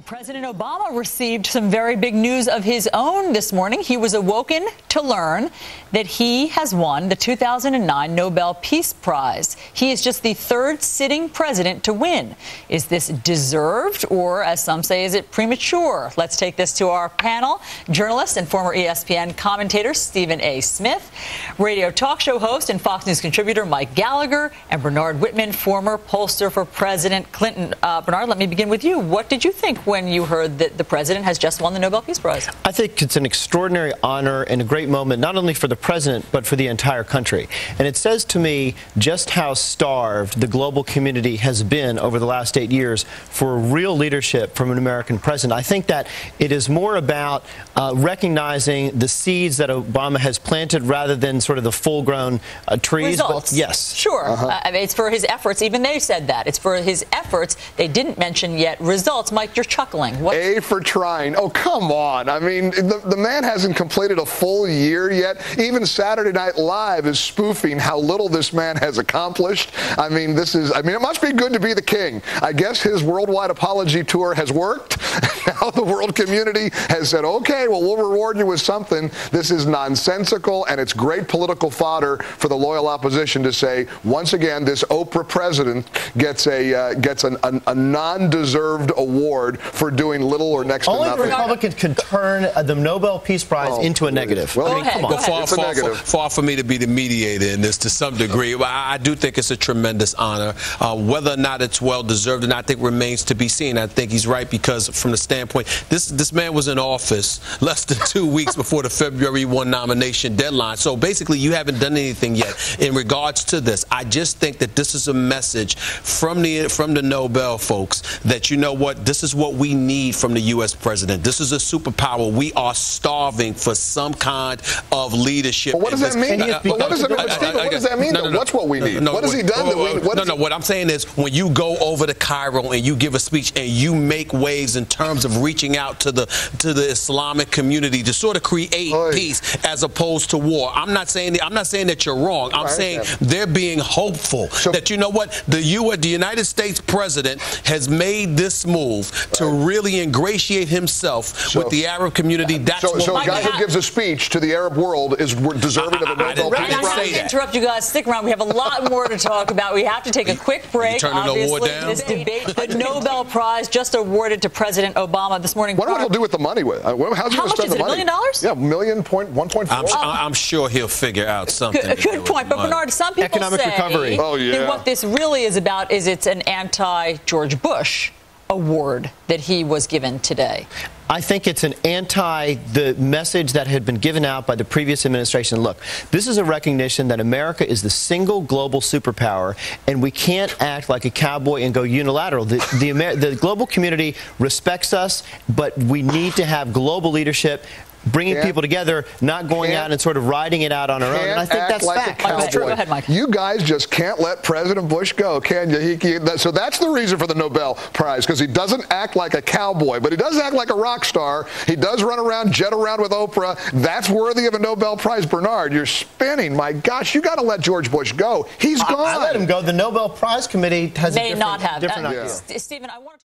President Obama received some very big news of his own this morning. He was awoken to learn that he has won the 2009 Nobel Peace Prize. He is just the third sitting president to win. Is this deserved, or, as some say, is it premature? Let's take this to our panel. Journalist and former ESPN commentator Stephen A. Smith, radio talk show host and Fox News contributor Mike Gallagher, and Bernard Whitman, former pollster for President Clinton. Bernard, let me begin with you. What did you think when you heard that the president has just won the Nobel Peace Prize? I think it's an extraordinary honor and a great moment, not only for the president, but for the entire country. And it says to me just how starved the global community has been over the last 8 years for real leadership from an American president. I think that it is more about recognizing the seeds that Obama has planted rather than sort of the full-grown trees. Results. But yes. Sure. I mean, it's for his efforts. Even they said that. It's for his efforts. They didn't mention yet results. Mike, you're chuckling. What? A for trying. Oh, come on. I mean, the man hasn't completed a full year yet. Even Saturday Night Live is spoofing how little this man has accomplished. I mean, it must be good to be the king. I guess his worldwide apology tour has worked. Now the world community has said, okay, well, we'll reward you with something. This is nonsensical, and it's great political fodder for the loyal opposition to say, once again, this Oprah president gets a non-deserved award for doing little or next to nothing. Only Republicans can turn the Nobel Peace Prize into a negative. Well, I mean, come on. Far for me to be the mediator in this to some degree. I do think it's a tremendous honor. Whether or not it's well-deserved, and I think remains to be seen. I think he's right because from the standpoint, this man was in office less than 2 weeks before the February 1 nomination deadline. So basically, you haven't done anything yet in regards to this. I just think that this is a message from the Nobel folks that, you know what, this is what we need from the U.S. president. This is a superpower. We are starving for some kind of leadership. But what does that mean? What does that mean? What's what we need? What has he done? What I'm saying is when you go over to Cairo and you give a speech and you make waves in terms of reaching out to the Islamic community to sort of create peace as opposed to war. I'm not saying that you're wrong. I'm saying they're being hopeful that, you know what, the United States president has made this move to really ingratiate himself with the Arab community. So a guy who gives a speech to the Arab world is deserving of a Nobel Peace Prize. I didn't interrupt you guys. Stick around. We have a lot more to talk about. We have to take a quick break. Obviously, this debate, the Nobel Prize just awarded to President Obama this morning. What he'll do with the money? How's he going to spend the money? $1 million? Yeah, $1.4. I'm sure he'll figure out something. Good point. But Bernard, some people say recovery. That what this really is about is it's an anti-George Bush award that he was given today. I think it's an the message that had been given out by the previous administration. Look, this is a recognition that America is the single global superpower, and we can't act like a cowboy and go unilateral. The global community respects us, but we need to have global leadership, bringing people together, not going out and sort of riding it out on our own. And I think that's fact. Go ahead, Mike. You guys just can't let President Bush go, can you? So that's the reason for the Nobel Prize, because he doesn't act like a cowboy, but he does act like a rock star. He does run around, jet around with Oprah. That's worthy of a Nobel Prize. Bernard, you're spinning. My gosh, you got to let George Bush go. He's gone. I let him go. The Nobel Prize Committee has a different idea. Stephen, I want to